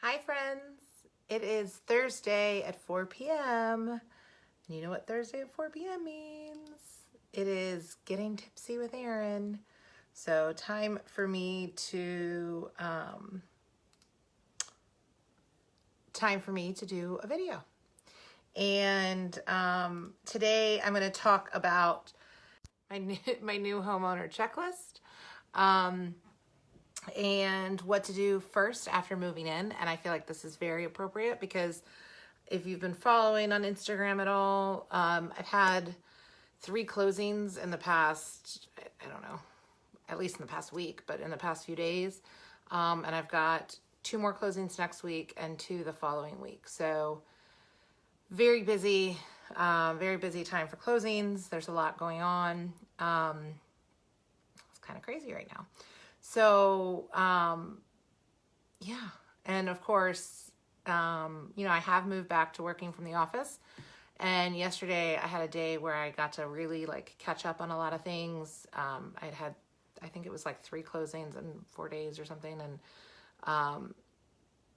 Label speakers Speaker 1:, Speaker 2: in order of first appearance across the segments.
Speaker 1: Hi friends, it is Thursday at 4 p.m. And you know what Thursday at 4 p.m. means? It is getting tipsy with Erin. So time for me to do a video. And today I'm going to talk about my new homeowner checklist. And what to do first after moving in. And I feel like this is very appropriate because if you've been following on Instagram at all, I've had 3 closings in the past, I don't know, at least in the past week, but in the past few days. And I've got 2 more closings next week and 2 the following week. So very busy time for closings. There's a lot going on. It's kind of crazy right now. So, yeah. And of course, I have moved back to working from the office. And yesterday I had a day where I got to really catch up on a lot of things. I think it was 3 closings in 4 days or something. And,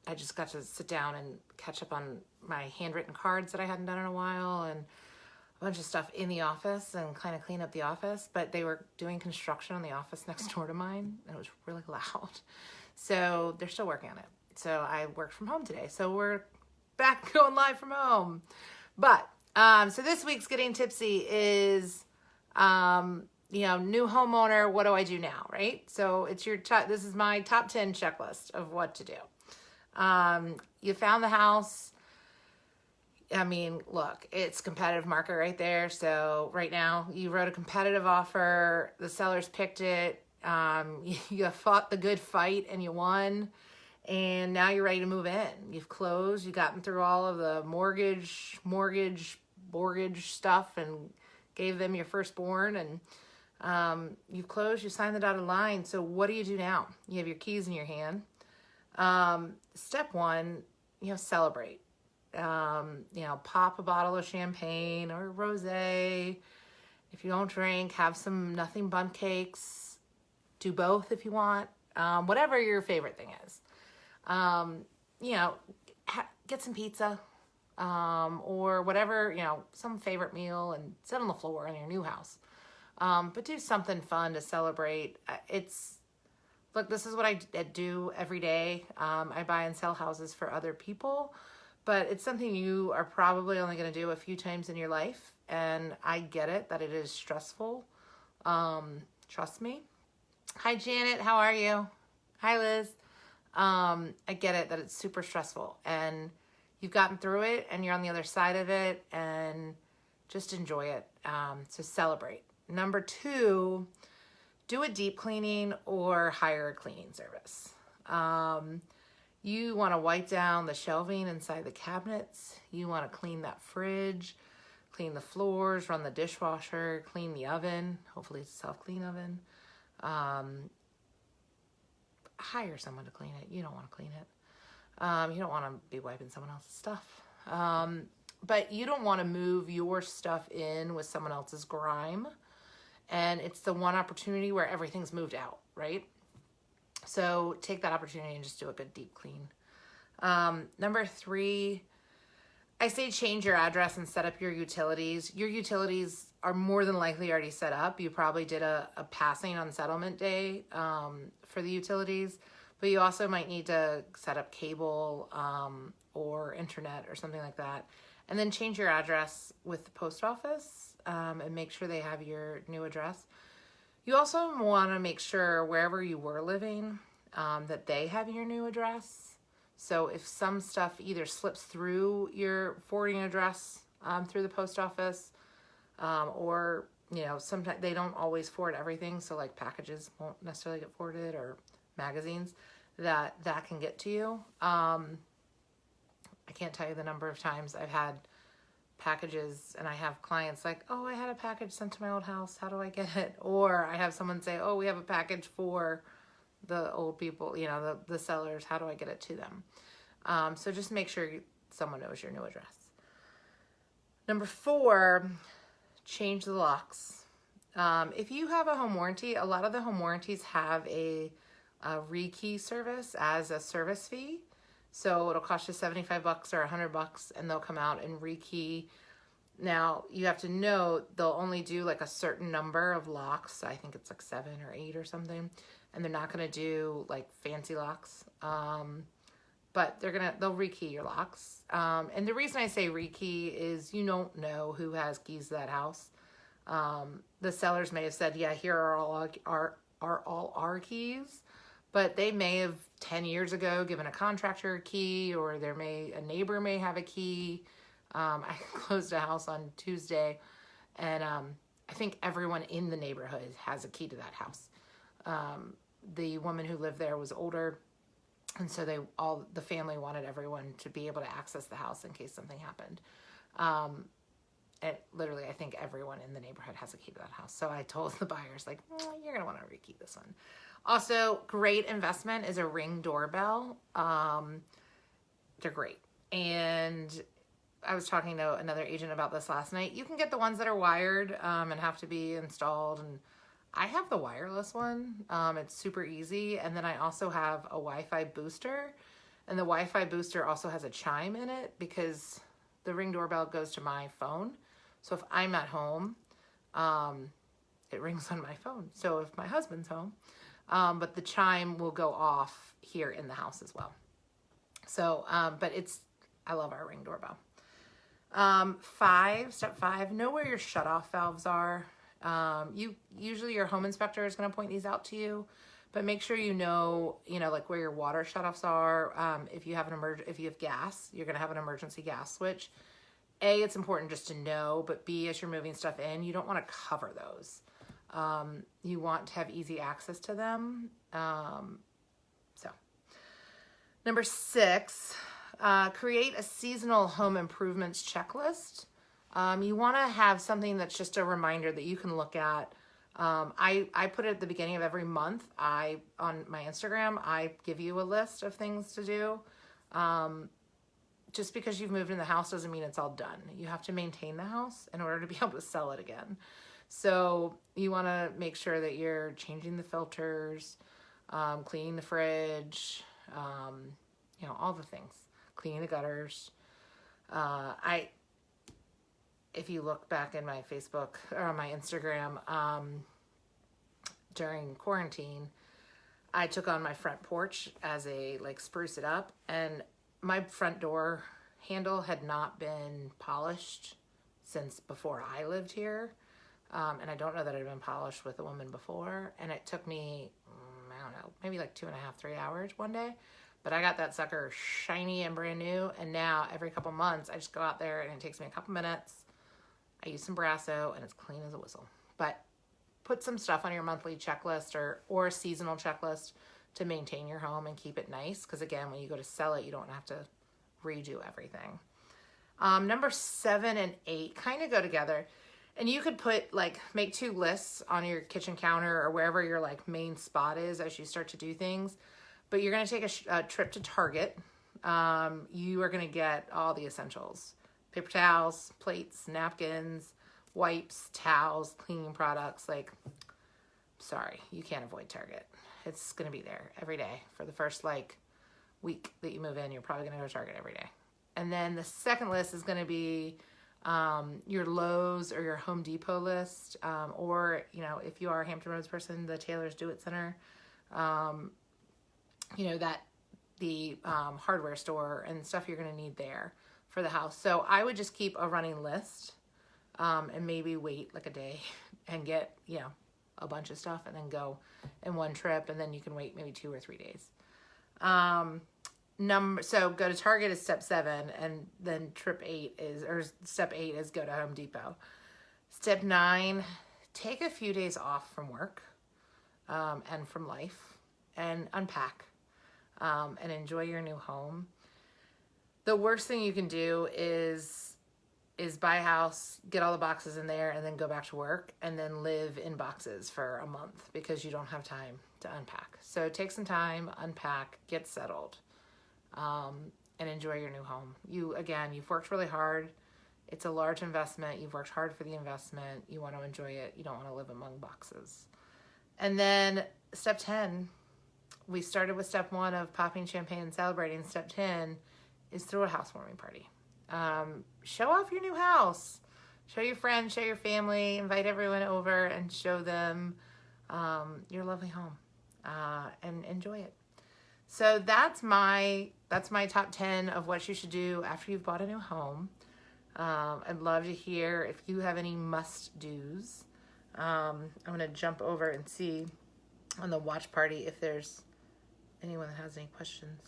Speaker 1: I just got to sit down and catch up on my handwritten cards that I hadn't done in a while and a bunch of stuff in the office and kind of clean up the office. But they were doing construction on the office next door to mine and it was really loud. So they're still working on it. So I worked from home today. So we're back going live from home. But, so this week's Getting Tipsy is, new homeowner, what do I do now, right? So it's this is my top 10 checklist of what to do. You found the house. I mean, look, it's competitive market right there. So right now you wrote a competitive offer. The sellers picked it. You fought the good fight and you won. And now you're ready to move in. You've closed. You've gotten through all of the mortgage stuff and gave them your firstborn. And you've closed. You signed the dotted line. So what do you do now? You have your keys in your hand. Step 1, celebrate. Pop a bottle of champagne or rosé. If you don't drink, have some nothing bundt cakes. Do both if you want. Whatever your favorite thing is. Get some pizza, or whatever, some favorite meal and sit on the floor in your new house. But do something fun to celebrate. Look, this is what I do every day. I buy and sell houses for other people, but it's something you are probably only going to do a few times in your life. And I get it that it is stressful. Trust me. Hi, Janet. How are you? Hi, Liz. I get it that it's super stressful and you've gotten through it and you're on the other side of it and just enjoy it. So celebrate. Number 2, do a deep cleaning or hire a cleaning service. You want to wipe down the shelving inside the cabinets. You want to clean that fridge, clean the floors, run the dishwasher, clean the oven. Hopefully it's a self-clean oven. Hire someone to clean it. You don't want to clean it. You don't want to be wiping someone else's stuff. But you don't want to move your stuff in with someone else's grime. And it's the one opportunity where everything's moved out, right? So take that opportunity and just do a good deep clean. Number 3, I say change your address and set up your utilities. Your utilities are more than likely already set up. You probably did a passing on settlement day for the utilities, but you also might need to set up cable or internet or something like that. And then change your address with the post office and make sure they have your new address. You also want to make sure wherever you were living that they have your new address. So if some stuff either slips through your forwarding address through the post office or, sometimes they don't always forward everything. So like packages won't necessarily get forwarded or magazines that can get to you. I can't tell you the number of times I've had packages and I have clients like, oh, I had a package sent to my old house. How do I get it? Or I have someone say, oh, we have a package for the old people, the sellers. How do I get it to them? So just make sure someone knows your new address. Number 4, change the locks. If you have a home warranty, a lot of the home warranties have a rekey service as a service fee. So it'll cost you $75 or $100, and they'll come out and rekey. Now, you have to know they'll only do like a certain number of locks. I think it's like 7 or 8 or something. And they're not going to do like fancy locks. But they'll rekey your locks. And the reason I say rekey is you don't know who has keys to that house. The sellers may have said, yeah, here are all our keys. But they may have 10 years ago given a contractor a key, or a neighbor may have a key. I closed a house on Tuesday, and I think everyone in the neighborhood has a key to that house. The woman who lived there was older, and so the family wanted everyone to be able to access the house in case something happened. Literally, I think everyone in the neighborhood has a key to that house. So I told the buyers, like, you're going to want to rekey this one. Also, great investment is a Ring doorbell. They're great. And I was talking to another agent about this last night. You can get the ones that are wired and have to be installed. And I have the wireless one. It's super easy. And then I also have a Wi-Fi booster. And the Wi-Fi booster also has a chime in it because the Ring doorbell goes to my phone. So if I'm at home, it rings on my phone. So if my husband's home, but the chime will go off here in the house as well. So, but I love our Ring doorbell. Step 5, know where your shutoff valves are. Usually your home inspector is going to point these out to you, but make sure you know, like where your water shutoffs are. If you have if you have gas, you're going to have an emergency gas switch. A, it's important just to know, but B, as you're moving stuff in, you don't want to cover those. You want to have easy access to them. So number 6, create a seasonal home improvements checklist. You want to have something that's just a reminder that you can look at. I put it at the beginning of every month. On my Instagram, I give you a list of things to do. Just because you've moved in the house doesn't mean it's all done. You have to maintain the house in order to be able to sell it again. So you want to make sure that you're changing the filters, cleaning the fridge, all the things, cleaning the gutters. If you look back in my Facebook or on my Instagram, during quarantine, I took on my front porch as spruce it up, and my front door handle had not been polished since before I lived here. And I don't know that it had been polished with a woman before. And it took me, I don't know, maybe like 2.5, 3 hours one day. But I got that sucker shiny and brand new. And now every couple months, I just go out there and it takes me a couple minutes. I use some Brasso and it's clean as a whistle. But put some stuff on your monthly checklist or a seasonal checklist to maintain your home and keep it nice. Because again, when you go to sell it, you don't have to redo everything. Number 7 and 8 kind of go together. And you could make 2 lists on your kitchen counter or wherever your main spot is as you start to do things. But you're going to take a trip to Target. You are going to get all the essentials. Paper towels, plates, napkins, wipes, towels, cleaning products. Sorry, you can't avoid Target. It's going to be there every day. For the first week that you move in, you're probably going to go to Target every day. And then the second list is going to be your Lowe's or your Home Depot list, or if you are a Hampton Roads person, the Taylor's Do It Center, the hardware store and stuff you're going to need there for the house. So I would just keep a running list, and maybe wait a day and get a bunch of stuff and then go in one trip, and then you can wait maybe 2 or 3 days. So go to Target is step 7, and then step 8 is go to Home Depot. Step 9, take a few days off from work, and from life, and unpack, and enjoy your new home. The worst thing you can do is buy a house, get all the boxes in there, and then go back to work, and then live in boxes for a month because you don't have time to unpack. So take some time, unpack, get settled, and enjoy your new home. You've worked really hard. It's a large investment. You've worked hard for the investment. You want to enjoy it. You don't want to live among boxes. And then step 10, we started with step 1 of popping champagne and celebrating. Step 10 is throw a housewarming party. Show off your new house. Show your friends, show your family, invite everyone over and show them your lovely home and enjoy it. So that's my top 10 of what you should do after you've bought a new home. I'd love to hear if you have any must-dos. I'm going to jump over and see on the watch party if there's anyone that has any questions.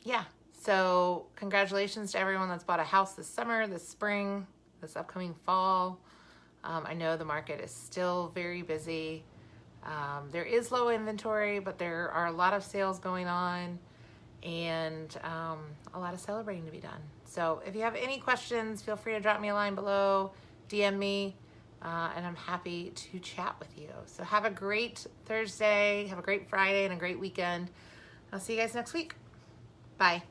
Speaker 1: Yeah, so congratulations to everyone that's bought a house this summer, this spring, this upcoming fall. I know the market is still very busy. There is low inventory, but there are a lot of sales going on and a lot of celebrating to be done. So if you have any questions, feel free to drop me a line below, DM me, and I'm happy to chat with you. So have a great Thursday, have a great Friday, and a great weekend. I'll see you guys next week. Bye.